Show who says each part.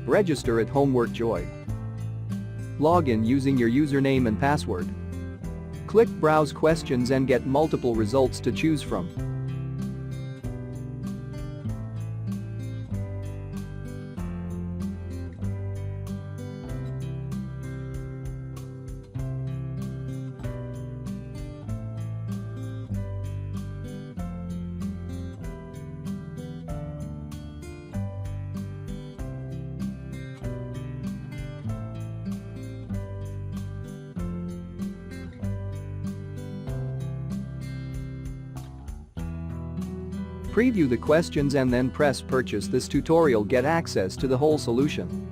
Speaker 1: Register at Homework Joy. Log in using your username and password. Click Browse Questions and get multiple results to choose from. Preview the questions and then press Purchase. This tutorial get access to the whole solution.